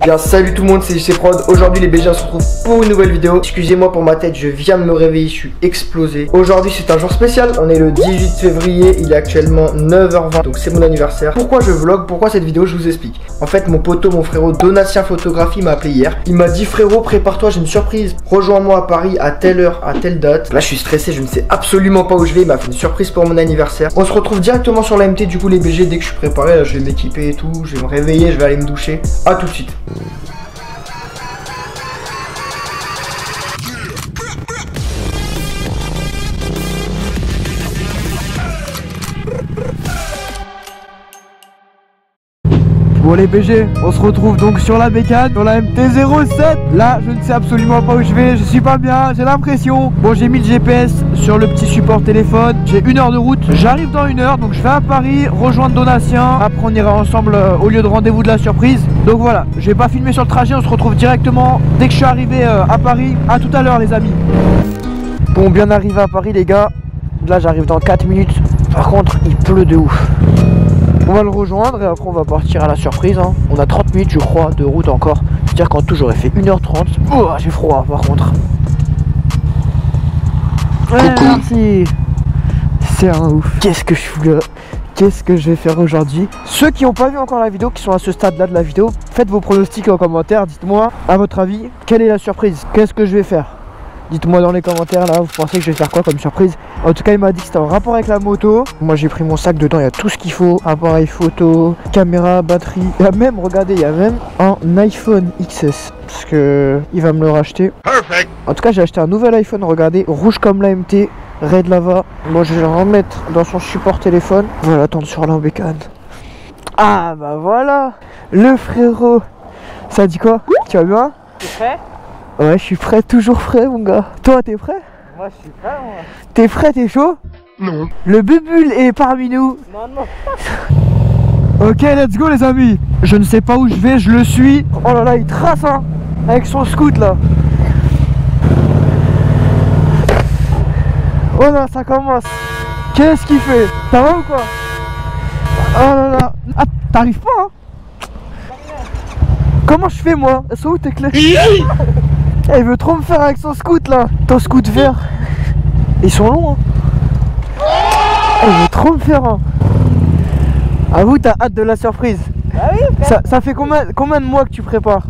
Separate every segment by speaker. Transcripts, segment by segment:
Speaker 1: Bien, salut tout le monde, c'est JC Prod. Aujourd'hui les BG, on se retrouve pour une nouvelle vidéo. Excusez-moi pour ma tête, je viens de me réveiller, je suis explosé. Aujourd'hui c'est un jour spécial, on est le 18 février, il est actuellement 9h20, donc c'est mon anniversaire. Pourquoi je vlog, pourquoi cette vidéo, je vous explique. En fait mon poteau, mon frérot Donatien Photographie m'a appelé hier. Il m'a dit frérot, prépare-toi, j'ai une surprise. Rejoins-moi à Paris à telle heure, à telle date. Là je suis stressé, je ne sais absolument pas où je vais, il m'a fait une surprise pour mon anniversaire. On se retrouve directement sur la MT, du coup les BG, dès que je suis préparé, là, je vais m'équiper et tout, je vais me réveiller, je vais aller me doucher. A tout de suite. Bon les BG, on se retrouve donc sur la bécane, sur la MT-07. Là, je ne sais absolument pas où je vais, je suis pas bien, j'ai l'impression. Bon, j'ai mis le GPS sur le petit support téléphone. J'ai 1 heure de route, j'arrive dans 1 heure, donc je vais à Paris, rejoindre Donatien. Après, on ira ensemble au lieu de rendez-vous de la surprise. Donc voilà, je vais pas filmer sur le trajet, on se retrouve directement dès que je suis arrivé à Paris. À tout à l'heure les amis. Bon, bien arrivé à Paris les gars. Là, j'arrive dans 4 minutes. Par contre, il pleut de ouf. On va le rejoindre et après on va partir à la surprise hein. On a 30 minutes je crois de route encore. C'est-à-dire qu'en tout j'aurais fait 1h30. Oh j'ai froid par contre. Ouais, merci. C'est un ouf. Qu'est-ce que je fous là? Qu'est-ce que je vais faire aujourd'hui? Ceux qui n'ont pas vu encore la vidéo, qui sont à ce stade là de la vidéo, faites vos pronostics en commentaire. Dites-moi à votre avis quelle est la surprise? Qu'est-ce que je vais faire? Dites-moi dans les commentaires là, vous pensez que je vais faire quoi comme surprise? En tout cas il m'a dit que c'était en rapport avec la moto. Moi j'ai pris mon sac, dedans il y a tout ce qu'il faut. Appareil photo, caméra, batterie. Il y a même, regardez, il y a même un iPhone XS. Parce que il va me le racheter. Perfect. En tout cas j'ai acheté un nouvel iPhone, regardez, rouge comme la MT, Red Lava. Moi je vais le remettre dans son support téléphone. On va l'attendre sur la bécane. Ah bah voilà, le frérot. Ça dit quoi? Tu vas bien?
Speaker 2: Tu es prêt?
Speaker 1: Ouais, je suis prêt, toujours prêt mon gars. Toi t'es prêt?
Speaker 2: Moi je suis prêt moi.
Speaker 1: T'es prêt, t'es chaud?
Speaker 3: Non.
Speaker 1: Le bubule est parmi nous.
Speaker 2: Non, non.
Speaker 1: Ok, let's go les amis. Je ne sais pas où je vais, je le suis. Oh là là, il trace hein, avec son scoot là. Oh là, ça commence. Qu'est-ce qu'il fait? Ça va ou quoi? Oh là là. Ah, t'arrives pas hein? Comment je fais moi? Elles sont où tes clés? Il veut trop me faire avec son scoot là. Ton scoot vert. Ils sont longs hein. Il veut trop me faire hein. Avoue t'as hâte de la surprise.
Speaker 2: Ah oui,
Speaker 1: Ça fait combien de mois que tu prépares?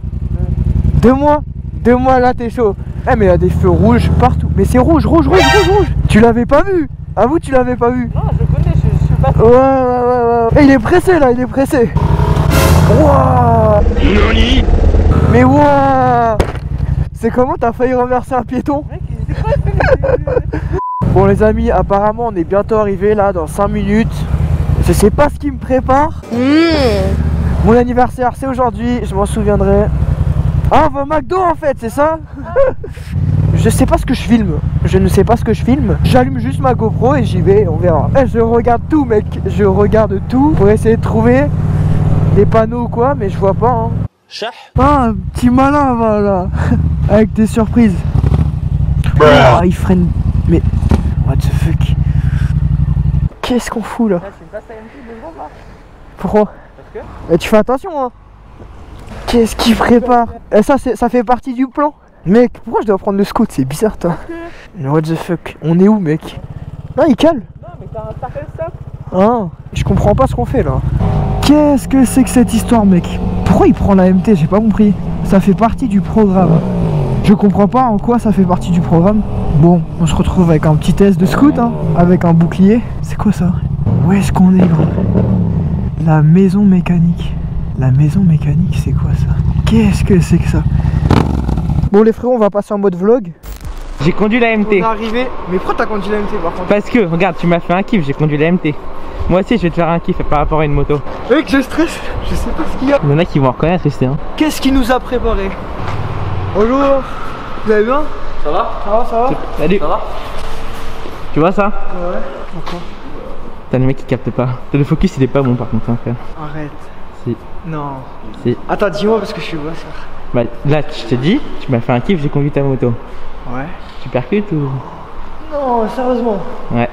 Speaker 1: 2 mois? 2 mois là t'es chaud. Eh mais il y a des feux rouges partout. Mais c'est rouge. Tu l'avais pas vu? Avoue tu l'avais pas vu?
Speaker 2: non je connais, je suis pas.
Speaker 1: Ouais. Et il est pressé là, il est pressé. Wouah. Mais wouah. C'est comment t'as failli renverser un piéton?
Speaker 2: Mec, c'est quoi
Speaker 1: Bon les amis, apparemment on est bientôt arrivé là dans 5 minutes. Je sais pas ce qui me prépare. Mon anniversaire c'est aujourd'hui, je m'en souviendrai. Ah on va au McDo en fait, c'est ça? Je sais pas ce que je filme. Je ne sais pas ce que je filme. J'allume juste ma GoPro et j'y vais, on verra. Je regarde tout mec, je regarde tout pour essayer de trouver des panneaux ou quoi, mais je vois pas hein. Ah, un petit malin voilà. Avec des surprises. Oh, il freine. Mais what the fuck? Qu'est-ce qu'on fout là?
Speaker 2: C'est une place AMT de secondes là.
Speaker 1: Pourquoi?
Speaker 2: Parce que
Speaker 1: Mais tu fais attention hein. Qu'est-ce qu'il prépare? Et ça fait partie du plan. Mec, pourquoi je dois prendre le scoot? C'est bizarre toi. Mais what the fuck? On est où mec? Non il cale.
Speaker 2: non mais t'as un certain stop.
Speaker 1: Ah, je comprends pas ce qu'on fait là. Qu'est-ce que c'est que cette histoire mec? Pourquoi il prend la MT? J'ai pas compris. Ça fait partie du programme. Je comprends pas en quoi ça fait partie du programme. Bon, on se retrouve avec un petit test de scoot hein, avec un bouclier. C'est quoi ça? Où est-ce qu'on est gros? La maison mécanique. La maison mécanique c'est quoi ça? Qu'est-ce que c'est que ça? Bon les frérots, on va passer en mode vlog.
Speaker 2: J'ai conduit la MT.
Speaker 1: On est arrivé. Mais pourquoi t'as conduit la MT par contre?
Speaker 2: Parce que, regarde, tu m'as fait un kiff, j'ai conduit la MT. Moi aussi, je vais te faire un kiff par rapport à une moto.
Speaker 1: Mec, je stresse, je sais pas ce qu'il y a.
Speaker 2: Il y en a qui vont reconnaître ici. Hein.
Speaker 1: Qu'est-ce qu'il nous a préparé? Bonjour, vous allez bien?
Speaker 2: Ça va?
Speaker 1: Ça va?
Speaker 2: Salut. Ça va? Tu vois ça?
Speaker 1: Ouais. Pourquoi?
Speaker 2: T'as le mec qui capte pas. Le focus il est pas bon par contre, hein, frère.
Speaker 1: Arrête.
Speaker 2: Si.
Speaker 1: Non.
Speaker 2: Si.
Speaker 1: Attends, dis-moi parce que je suis bosseur.
Speaker 2: Bah là, je te dis, tu m'as fait un kiff, j'ai conduit ta moto.
Speaker 1: Ouais.
Speaker 2: Tu percutes ou?
Speaker 1: Non, sérieusement.
Speaker 2: Ouais.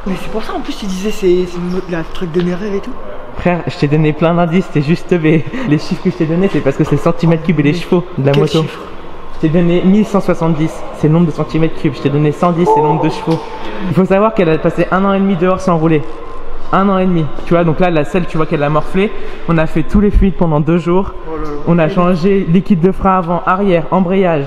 Speaker 1: Mais c'est pour ça en plus tu disais c'est le truc de mes rêves et tout.
Speaker 2: Frère, je t'ai donné plein d'indices, c'est juste les chiffres que je t'ai donnés, c'est parce que c'est le centimètre cube et les chevaux de la
Speaker 1: Quel
Speaker 2: moto.
Speaker 1: chiffre?
Speaker 2: Je t'ai donné 1170, c'est le nombre de centimètres cubes. Je t'ai donné 110, c'est le nombre de chevaux. Il faut savoir qu'elle a passé 1 an et demi dehors sans rouler. 1 an et demi. Tu vois, donc là, la selle, tu vois qu'elle a morflé. On a fait tous les fluides pendant 2 jours.
Speaker 1: Oh là là.
Speaker 2: On a changé liquide de frein avant, arrière, embrayage.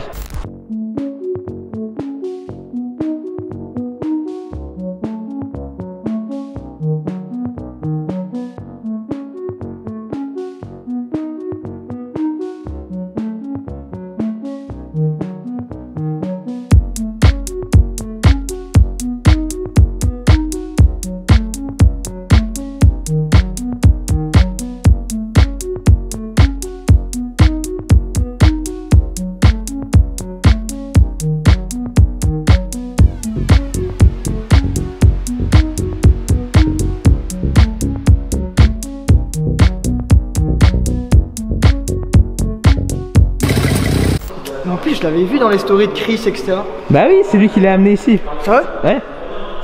Speaker 1: En plus, je l'avais vu dans les stories de Chris, etc.
Speaker 2: Bah oui, c'est lui qui l'a amené ici.
Speaker 1: C'est vrai?
Speaker 2: Ouais,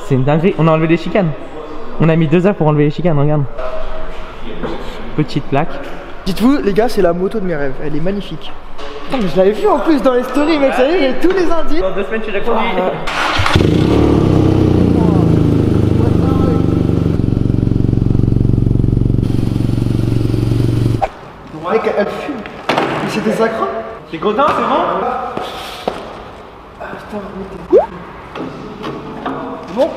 Speaker 2: c'est une dinguerie. On a enlevé les chicanes. On a mis 2 heures pour enlever les chicanes, regarde. Petite plaque.
Speaker 1: Dites-vous, les gars, c'est la moto de mes rêves. Elle est magnifique. Putain, mais je l'avais vu en plus dans les stories, mec. Ça y est, j'ai tous les indices.
Speaker 2: Dans 2 semaines, tu l'as conduit.
Speaker 1: Mec, elle fume. Mais c'est des acras.
Speaker 2: T'es content, c'est bon?
Speaker 1: Ah putain, mais t'es... Bon.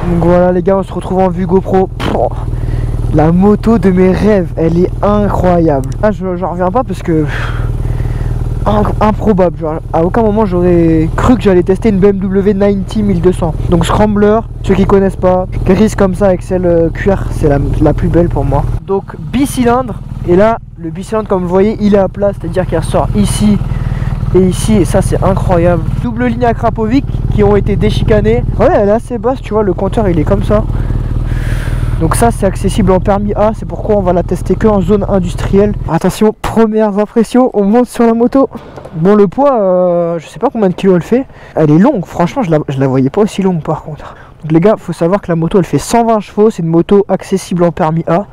Speaker 1: Donc voilà les gars, on se retrouve en vue GoPro. La moto de mes rêves, elle est incroyable. Là, j'en reviens pas parce que... improbable, genre, à aucun moment j'aurais cru que j'allais tester une BMW 90 1200. Donc Scrambler, ceux qui connaissent pas, grise comme ça avec celle cuir, c'est la plus belle pour moi. Donc bicylindre, et là le bicylindre comme vous voyez il est à plat, c'est à dire qu'il ressort ici et ici, et ça c'est incroyable. Double ligne à Krapovic qui ont été déchicanés. Ouais, elle est assez basse, tu vois, le compteur il est comme ça. Donc ça c'est accessible en permis A, c'est pourquoi on va la tester que en zone industrielle. Attention, premières impressions, on monte sur la moto. Bon, le poids, je sais pas combien de kilos elle fait. Elle est longue, franchement je la voyais pas aussi longue par contre. Donc les gars, faut savoir que la moto elle fait 120 chevaux, c'est une moto accessible en permis A.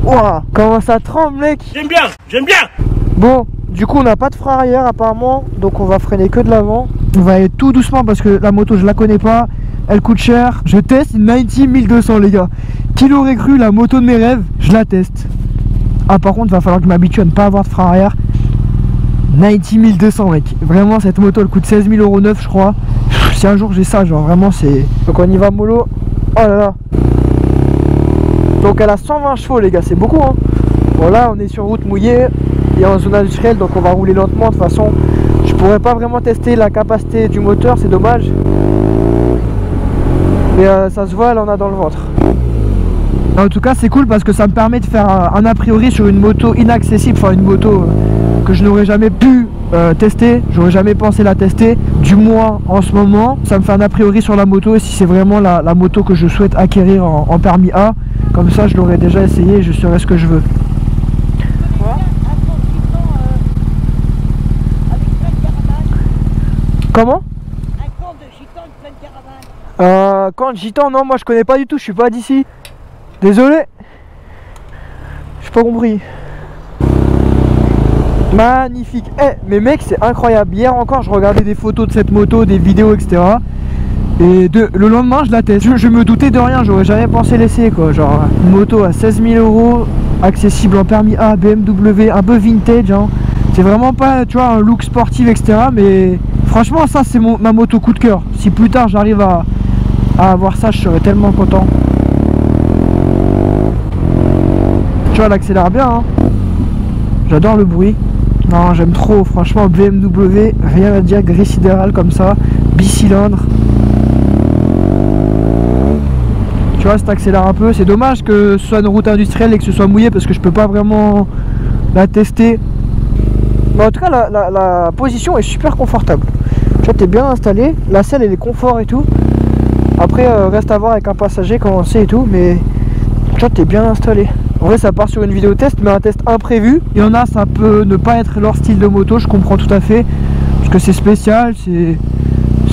Speaker 1: Ouah, comment ça tremble mec.
Speaker 3: J'aime bien, j'aime bien.
Speaker 1: Bon, du coup on n'a pas de frein arrière apparemment, donc on va freiner que de l'avant. On va aller tout doucement parce que la moto je la connais pas. Elle coûte cher. Je teste une 90 1200 les gars. Qui l'aurait cru, la moto de mes rêves, je la teste. Ah par contre, il va falloir que je m'habitue à ne pas avoir de frein arrière. 90 1200 mec. Vraiment cette moto elle coûte 16 000 € neuf je crois. Si un jour j'ai ça, genre vraiment c'est... Donc on y va mollo. Oh là là. Donc elle a 120 chevaux les gars, c'est beaucoup hein. Bon là on est sur route mouillée et en zone industrielle, donc on va rouler lentement. De toute façon je pourrais pas vraiment tester la capacité du moteur, c'est dommage. Mais ça se voit, elle en a dans le ventre. En tout cas c'est cool parce que ça me permet de faire un a priori sur une moto inaccessible. Enfin une moto que je n'aurais jamais pu tester. J'aurais jamais pensé la tester. Du moins en ce moment. Ça me fait un a priori sur la moto. Et si c'est vraiment la moto que je souhaite acquérir en permis A. Comme ça je l'aurais déjà essayé et je saurais ce que je veux. Comment? Camp de gitan, non, moi je connais pas du tout, je suis pas d'ici. Désolé. J'ai pas compris. Magnifique. Eh, mais mec, c'est incroyable. Hier encore, je regardais des photos de cette moto, des vidéos, etc. Et le lendemain, je la teste. Je me doutais de rien, j'aurais jamais pensé l'essayer quoi. Genre, une moto à 16 000 €, accessible en permis A, BMW, un peu vintage. Hein. C'est vraiment pas, tu vois, un look sportif, etc. Mais franchement, ça, c'est ma moto coup de cœur. Si plus tard, j'arrive à avoir ça, je serais tellement content. Tu vois, elle accélère bien. Hein. J'adore le bruit. Non, j'aime trop. Franchement, BMW, rien à dire. Grille sidérale comme ça, bicylindre. Tu vois, ça accélère un peu. C'est dommage que ce soit une route industrielle et que ce soit mouillé parce que je peux pas vraiment la tester. Mais en tout cas, la position est super confortable. Tu vois, t'es bien installé. La selle, elle est confort et tout. Après, reste à voir avec un passager comment c'est et tout. Mais tu vois, t'es bien installé. En vrai ça part sur une vidéo test, mais un test imprévu. Il y en a, ça peut ne pas être leur style de moto, je comprends tout à fait. Parce que c'est spécial, c'est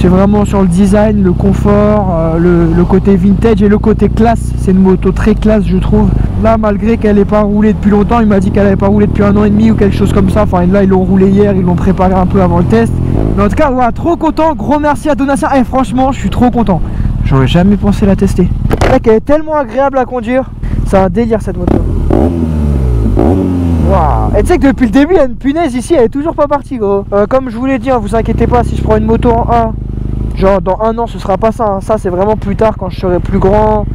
Speaker 1: vraiment sur le design, le confort, le côté vintage et le côté classe. C'est une moto très classe je trouve. Là malgré qu'elle n'ait pas roulé depuis longtemps, il m'a dit qu'elle n'avait pas roulé depuis 1 an et demi ou quelque chose comme ça. Enfin là ils l'ont roulé hier, ils l'ont préparé un peu avant le test. Mais en tout cas voilà, trop content, gros merci à Donatien. Et franchement je suis trop content. J'aurais jamais pensé la tester. Mec, elle est tellement agréable à conduire. C'est un délire cette moto. Waouh. Et tu sais que depuis le début il y a une punaise ici, elle est toujours pas partie gros. Comme je vous l'ai dit, hein, vous inquiétez pas, si je prends une moto en A, genre dans 1 an ce sera pas ça, hein. Ça c'est vraiment plus tard quand je serai plus grand,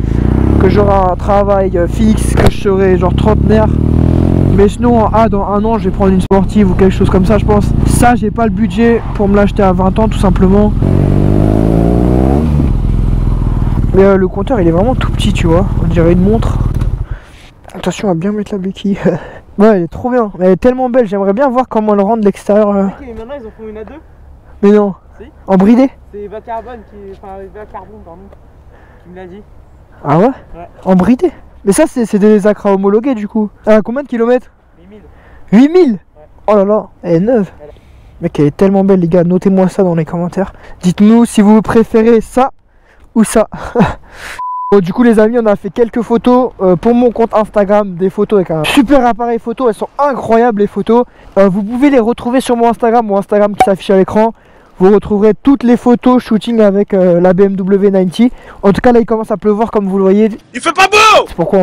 Speaker 1: que j'aurai un travail fixe, que je serai genre trentenaire. Mais sinon en A dans 1 an je vais prendre une sportive ou quelque chose comme ça je pense. Ça j'ai pas le budget pour me l'acheter à 20 ans tout simplement. Mais le compteur il est vraiment tout petit tu vois, on dirait une montre. Attention à bien mettre la béquille. Ouais elle est trop bien, elle est tellement belle, j'aimerais bien voir comment le rendre de l'extérieur.
Speaker 2: Ok, maintenant ils en font une à 2.
Speaker 1: Mais non.
Speaker 2: Si.
Speaker 1: En bridé.
Speaker 2: C'est Eva Carbone enfin Eva Carbone pardon, qui me l'a dit.
Speaker 1: Ah ouais,
Speaker 2: Ouais.
Speaker 1: En bridé. Mais ça c'est des Acra homologués du coup. Combien de kilomètres?
Speaker 2: 8000.
Speaker 1: 8000
Speaker 2: Ouais.
Speaker 1: Oh là là, elle est neuve. Mec elle est tellement belle les gars, notez-moi ça dans les commentaires. Dites-nous si vous préférez ça ou ça. Bon, du coup les amis on a fait quelques photos pour mon compte Instagram, des photos avec un super appareil photo, elles sont incroyables les photos. Vous pouvez les retrouver sur mon Instagram qui s'affiche à l'écran. Vous retrouverez toutes les photos shooting avec la BMW 90. En tout cas là il commence à pleuvoir comme vous le voyez.
Speaker 2: Il fait pas beau.
Speaker 1: C'est pourquoi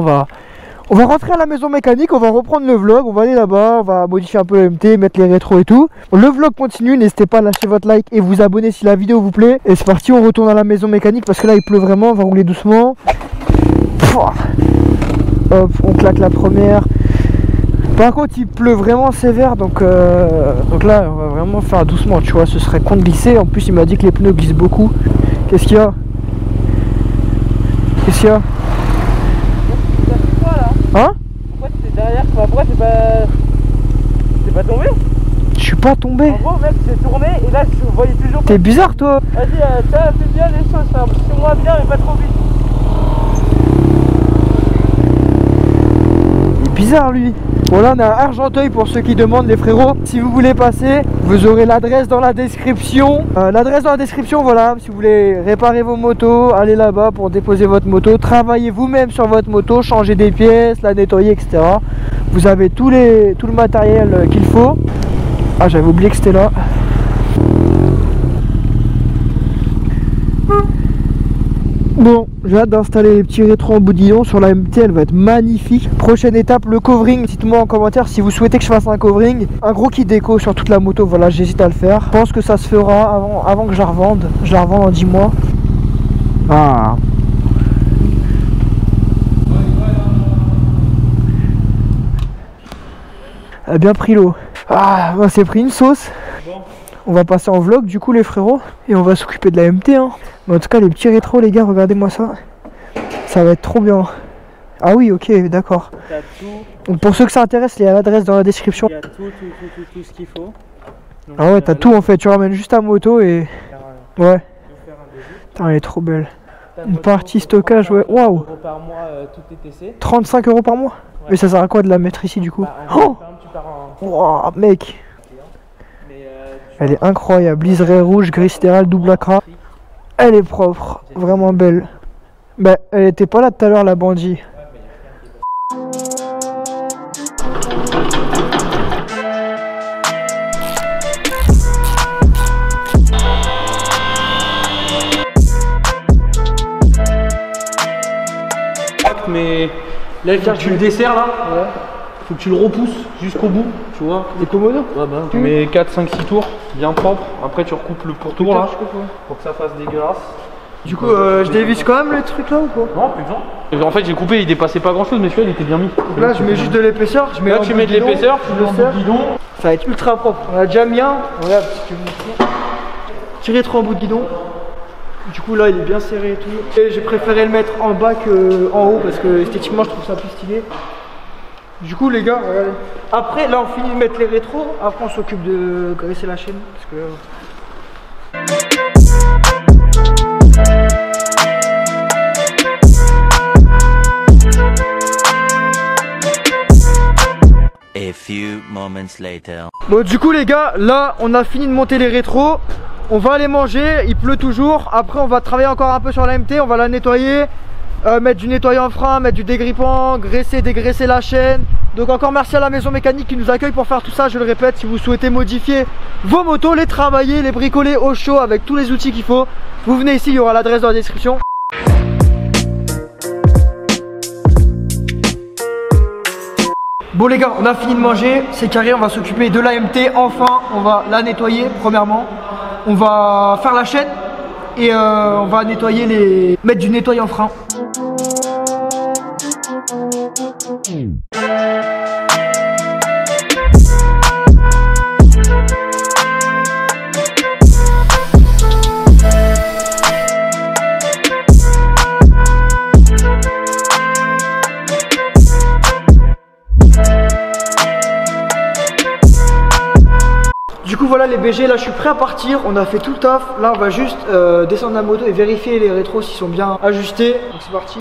Speaker 1: on va rentrer à la maison mécanique, on va reprendre le vlog, on va aller là-bas, on va modifier un peu le MT, mettre les rétros et tout. Le vlog continue, n'hésitez pas à lâcher votre like et vous abonner si la vidéo vous plaît. Et c'est parti, on retourne à la maison mécanique parce que là il pleut vraiment, on va rouler doucement. Hop, on claque la première. Par contre il pleut vraiment sévère donc là on va vraiment faire doucement tu vois, ce serait con de glisser. En plus il m'a dit que les pneus glissent beaucoup. Qu'est-ce qu'il y a? Qu'est-ce qu'il y a? Hein?
Speaker 2: Pourquoi t'es derrière? Pourquoi t'es pas tombé?
Speaker 1: Je suis pas tombé.
Speaker 2: En gros mec c'est tourné et là je voyais toujours.
Speaker 1: T'es bizarre toi.
Speaker 2: Vas-y tiens fais bien les choses, fais moi bien mais pas trop vite.
Speaker 1: Il est bizarre lui. Bon là on est à Argenteuil pour ceux qui demandent les frérots. Si vous voulez passer, vous aurez l'adresse dans la description. Voilà, si vous voulez réparer vos motos, allez là-bas pour déposer votre moto. Travaillez vous-même sur votre moto, changez des pièces, la nettoyer, etc. Vous avez tout le matériel qu'il faut. Ah j'avais oublié que c'était là. Bon, j'ai hâte d'installer les petits rétros en bout de guidon sur la MT, elle va être magnifique. Prochaine étape, le covering. Dites-moi en commentaire si vous souhaitez que je fasse un covering. Un gros kit déco sur toute la moto, voilà, j'hésite à le faire. Je pense que ça se fera avant que je la revende. Je la revends en 10 mois. Ah. Elle a bien pris l'eau. Ah, on s'est pris une sauce. On va passer en vlog du coup les frérots. Et on va s'occuper de la MT hein. Mais en tout cas les petits rétros les gars, regardez-moi ça. Ça va être trop bien. Ah oui ok d'accord. Donc pour ceux que ça intéresse, il y a l'adresse dans la description.
Speaker 2: Il y a tout ce qu'il faut. Donc,
Speaker 1: ah ouais t'as tout en fait, tu ramènes juste ta moto et... Ouais. Putain elle est trop belle. Une partie stockage, ouais. Waouh.
Speaker 2: Par mois, tout TTC.
Speaker 1: 35 € par mois. Ouais. Mais ça sert à quoi de la mettre ici du coup? Oh wow, mec. Elle est incroyable, liseré rouge, gris sidéral, double Acra. Elle est propre, vraiment belle. Bah elle était pas là tout à l'heure la bandit.
Speaker 2: Mais là il faut que tu le desserres là. Ouais. Faut que tu le repousses jusqu'au bout, tu vois.
Speaker 1: Des commodos?
Speaker 2: Ouais bah tu mets 4, 5, 6 tours, bien propre. Après tu recoupes le pourtour là, pour que ça fasse dégueulasse.
Speaker 1: Du coup je dévisse quand même les trucs là ou quoi?
Speaker 2: Non, plus besoin. En fait j'ai coupé, il dépassait pas grand chose, mais celui-là il était bien mis.
Speaker 1: Donc là je mets juste de l'épaisseur.
Speaker 2: Là tu mets de l'épaisseur, tu le sers.
Speaker 1: Ça va être ultra propre. On a déjà mis un. Regarde si tu veux montrer. Tirer trop en bout de guidon. Du coup là il est bien serré et tout. Et j'ai préféré le mettre en bas qu'en haut parce que esthétiquement je trouve ça plus stylé. Du coup les gars, regardez. Après là on finit de mettre les rétros. Après on s'occupe de graisser la chaîne parce que...
Speaker 3: few moments later.
Speaker 1: Bon du coup les gars, là on a fini de monter les rétros. On va aller manger, il pleut toujours. Après on va travailler encore un peu sur la MT, on va la nettoyer, mettre du nettoyant frein, mettre du dégrippant, graisser, dégraisser la chaîne. Donc encore merci à la maison mécanique qui nous accueille pour faire tout ça. Je le répète, si vous souhaitez modifier vos motos, les travailler, les bricoler au chaud avec tous les outils qu'il faut, vous venez ici, il y aura l'adresse dans la description. Bon les gars, on a fini de manger, c'est carré, on va s'occuper de l'AMT, enfin on va la nettoyer premièrement, on va faire la chaîne et on va nettoyer mettre du nettoyant frein. Du coup voilà les BG, là je suis prêt à partir, on a fait tout le taf, là on va juste descendre la moto et vérifier les rétros s'ils sont bien ajustés, donc c'est parti.